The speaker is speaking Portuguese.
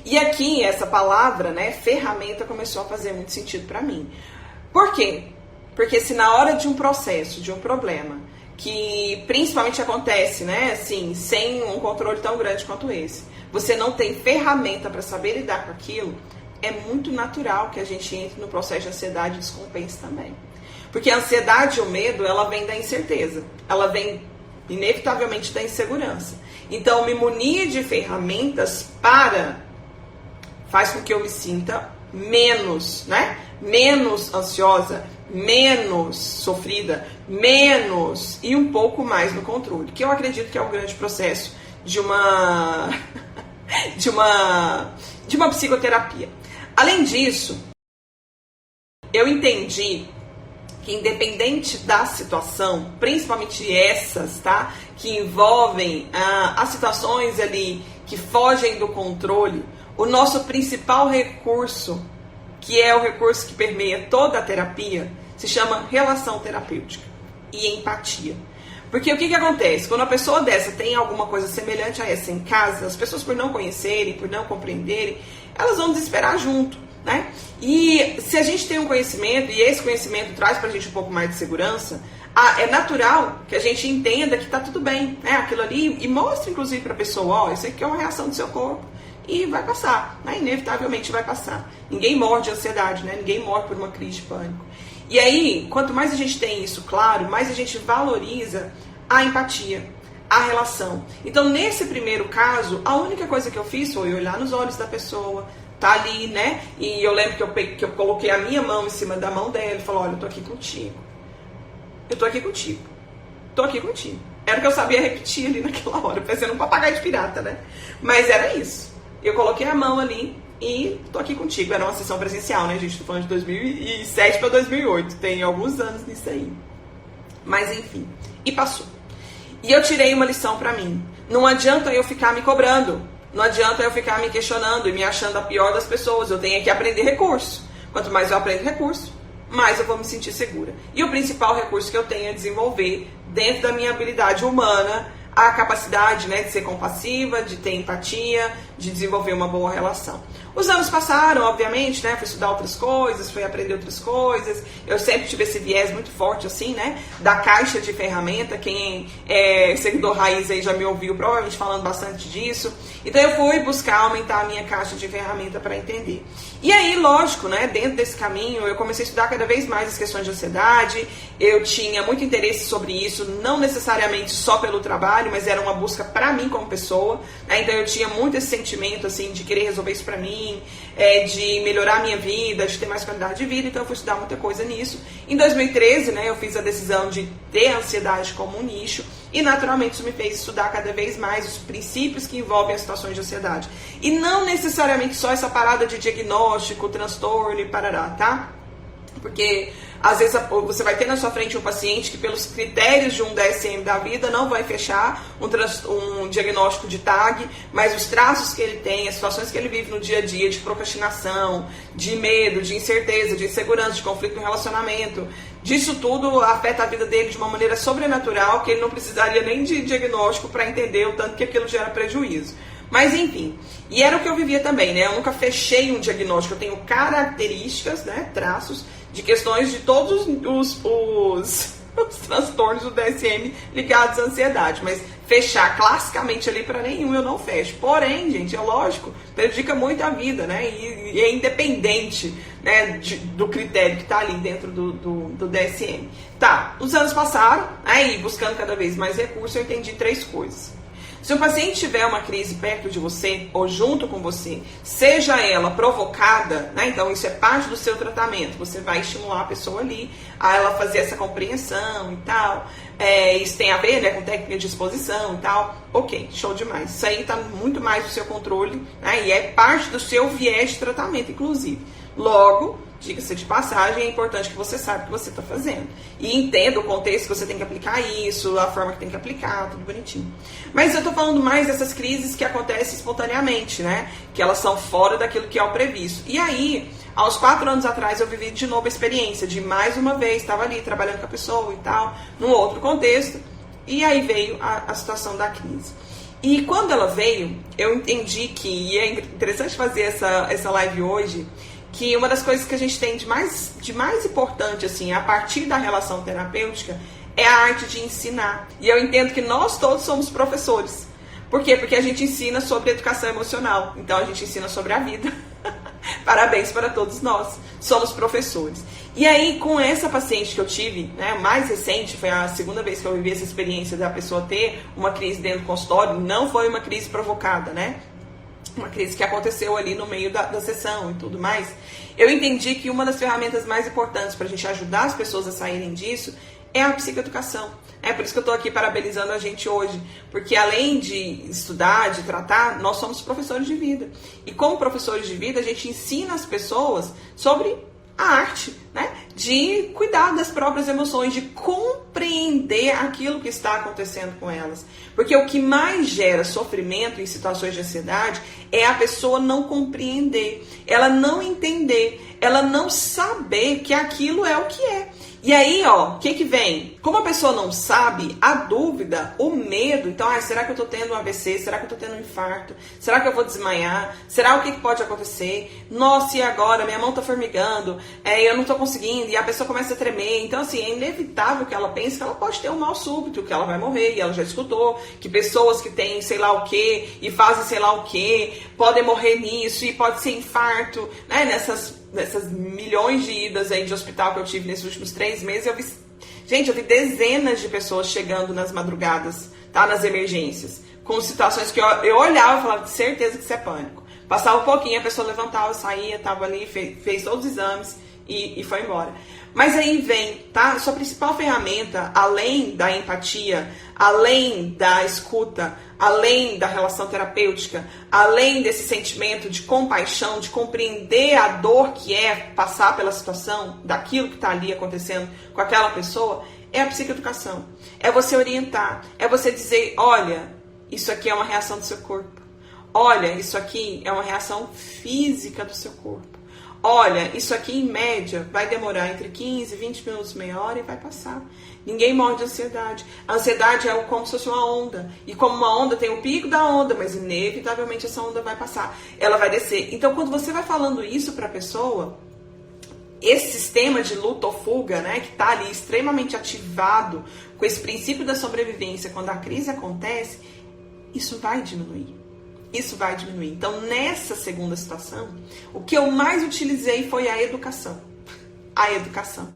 E aqui, essa palavra, né, ferramenta, começou a fazer muito sentido para mim. Por quê? Porque se na hora de um processo, de um problema, que principalmente acontece, né, assim, sem um controle tão grande quanto esse, você não tem ferramenta para saber lidar com aquilo, é muito natural que a gente entre no processo de ansiedade e descompense também. Porque a ansiedade e o medo, ela vem da incerteza, ela vem inevitavelmente da insegurança. Então, me munir de ferramentas faz com que eu me sinta menos, né? Menos ansiosa, menos sofrida, menos e um pouco mais no controle, que eu acredito que é o grande processo de uma de uma psicoterapia. Além disso, eu entendi que independente da situação, principalmente essas, tá, que envolvem as situações ali que fogem do controle, o nosso principal recurso, que é o recurso que permeia toda a terapia, se chama relação terapêutica e empatia. Porque o que acontece? Quando a pessoa dessa tem alguma coisa semelhante a essa em casa, as pessoas, por não conhecerem, por não compreenderem, elas vão desesperar junto, né? E se a gente tem um conhecimento, e esse conhecimento traz pra gente um pouco mais de segurança, é natural que a gente entenda que tá tudo bem, né? Aquilo ali, e mostra inclusive pra pessoa, ó, isso aqui é uma reação do seu corpo. E vai passar, né? Inevitavelmente vai passar. Ninguém morre de ansiedade, né? Ninguém morre por uma crise de pânico. E aí, quanto mais a gente tem isso claro, mais a gente valoriza a empatia, a relação. Então, nesse primeiro caso, a única coisa que eu fiz foi olhar nos olhos da pessoa, tá ali, né? E eu lembro que eu coloquei a minha mão em cima da mão dela e falei, olha, eu tô aqui contigo. Eu tô aqui contigo. Tô aqui contigo. Era o que eu sabia repetir ali naquela hora, parecendo um papagaio de pirata, né? Mas era isso. Eu coloquei a mão ali e tô aqui contigo. Era uma sessão presencial, né, gente? Tô falando de 2007 para 2008. Tem alguns anos nisso aí. Mas enfim. E passou. E eu tirei uma lição pra mim. Não adianta eu ficar me cobrando. Não adianta eu ficar me questionando e me achando a pior das pessoas. Eu tenho que aprender recurso. Quanto mais eu aprendo recurso, mais eu vou me sentir segura. E o principal recurso que eu tenho é desenvolver, dentro da minha habilidade humana, a capacidade, né, de ser compassiva, de ter empatia, de desenvolver uma boa relação. Os anos passaram, obviamente, né, fui estudar outras coisas, fui aprender outras coisas. Eu sempre tive esse viés muito forte, assim, né, da caixa de ferramenta. Quem é seguidor raiz aí já me ouviu provavelmente falando bastante disso. Então eu fui buscar aumentar a minha caixa de ferramenta para entender. E aí, lógico, né, dentro desse caminho, eu comecei a estudar cada vez mais as questões de ansiedade. Eu tinha muito interesse sobre isso, não necessariamente só pelo trabalho, mas era uma busca para mim como pessoa, né? Então eu tinha muito esse sentimento, assim, de querer resolver isso para mim, de melhorar a minha vida, de ter mais qualidade de vida. Então eu fui estudar muita coisa nisso. Em 2013, né, eu fiz a decisão de ter a ansiedade como um nicho. E naturalmente isso me fez estudar cada vez mais os princípios que envolvem as situações de ansiedade. E não necessariamente só essa parada de diagnóstico, transtorno e parará, tá? Porque às vezes você vai ter na sua frente um paciente que pelos critérios de um DSM da vida não vai fechar um diagnóstico de TAG, mas os traços que ele tem, as situações que ele vive no dia a dia de procrastinação, de medo, de incerteza, de insegurança, de conflito no relacionamento, disso tudo afeta a vida dele de uma maneira sobrenatural que ele não precisaria nem de diagnóstico para entender o tanto que aquilo gera prejuízo. Mas enfim, e era o que eu vivia também, né? Eu nunca fechei um diagnóstico, eu tenho características, né, traços de questões de todos os transtornos do DSM ligados à ansiedade, mas fechar classicamente ali para nenhum eu não fecho. Porém, gente, é lógico, prejudica muito a vida, né? E é independente, né, do critério que está ali dentro do DSM. Tá, os anos passaram, aí buscando cada vez mais recursos, eu entendi 3 coisas. Se o paciente tiver uma crise perto de você ou junto com você, seja ela provocada, né? Então isso é parte do seu tratamento, você vai estimular a pessoa ali a ela fazer essa compreensão e tal. Isso tem a ver, né, com técnica de exposição e tal. Ok, show demais. Isso aí está muito mais no seu controle, né? E é parte do seu viés de tratamento, inclusive. Logo, diga-se de passagem, é importante que você saiba o que você está fazendo. E entenda o contexto que você tem que aplicar isso, a forma que tem que aplicar, tudo bonitinho. Mas eu estou falando mais dessas crises que acontecem espontaneamente, né? Que elas são fora daquilo que é o previsto. E aí, aos 4 anos atrás, eu vivi de novo a experiência de, mais uma vez, estava ali trabalhando com a pessoa e tal, num outro contexto. E aí veio a situação da crise. E quando ela veio, eu entendi que, e é interessante fazer essa live hoje, que uma das coisas que a gente tem de mais importante, assim, a partir da relação terapêutica, é a arte de ensinar. E eu entendo que nós todos somos professores. Por quê? Porque a gente ensina sobre educação emocional. Então a gente ensina sobre a vida. Parabéns para todos nós. Somos professores. E aí, com essa paciente que eu tive, né, mais recente, foi a segunda vez que eu vivi essa experiência da pessoa ter uma crise dentro do consultório. Não foi uma crise provocada, né? Uma crise que aconteceu ali no meio da sessão e tudo mais. Eu entendi que uma das ferramentas mais importantes para a gente ajudar as pessoas a saírem disso é a psicoeducação. É por isso que eu estou aqui parabenizando a gente hoje, porque além de estudar, de tratar, nós somos professores de vida. E como professores de vida, a gente ensina as pessoas sobre a arte, né? De cuidar das próprias emoções, de compreender aquilo que está acontecendo com elas. Porque o que mais gera sofrimento em situações de ansiedade é a pessoa não compreender, ela não entender, ela não saber que aquilo é o que é. E aí, ó, o que vem? Como a pessoa não sabe, a dúvida, o medo, então, será que eu tô tendo um AVC? Será que eu tô tendo um infarto? Será que eu vou desmaiar? Será o que pode acontecer? Nossa, e agora? Minha mão tá formigando, eu não tô conseguindo, e a pessoa começa a tremer. Então, assim, é inevitável que ela pense que ela pode ter um mal súbito, que ela vai morrer, e ela já escutou que pessoas que têm sei lá o que e fazem sei lá o que podem morrer nisso, e pode ser infarto, né? Nessas milhões de idas aí de hospital que eu tive nesses últimos 3 meses, eu vi dezenas de pessoas chegando nas madrugadas, tá? Nas emergências, com situações que eu olhava e falava, de certeza que isso é pânico. Passava um pouquinho, a pessoa levantava, saía, tava ali, fez todos os exames e foi embora. Mas aí vem, tá? Sua principal ferramenta, além da empatia, além da escuta, além da relação terapêutica, além desse sentimento de compaixão, de compreender a dor que é passar pela situação, daquilo que está ali acontecendo com aquela pessoa, é a psicoeducação. É você orientar, é você dizer, olha, isso aqui é uma reação do seu corpo. Olha, isso aqui é uma reação física do seu corpo. Olha, isso aqui em média vai demorar entre 15, 20 minutos, meia hora e vai passar. Ninguém morre de ansiedade. A ansiedade é como se fosse uma onda. E como uma onda tem o pico da onda, mas inevitavelmente essa onda vai passar. Ela vai descer. Então quando você vai falando isso para a pessoa, esse sistema de luta ou fuga, né, que está ali extremamente ativado com esse princípio da sobrevivência, quando a crise acontece, isso vai diminuir. Isso vai diminuir. Então, nessa segunda situação, o que eu mais utilizei foi a educação. A educação.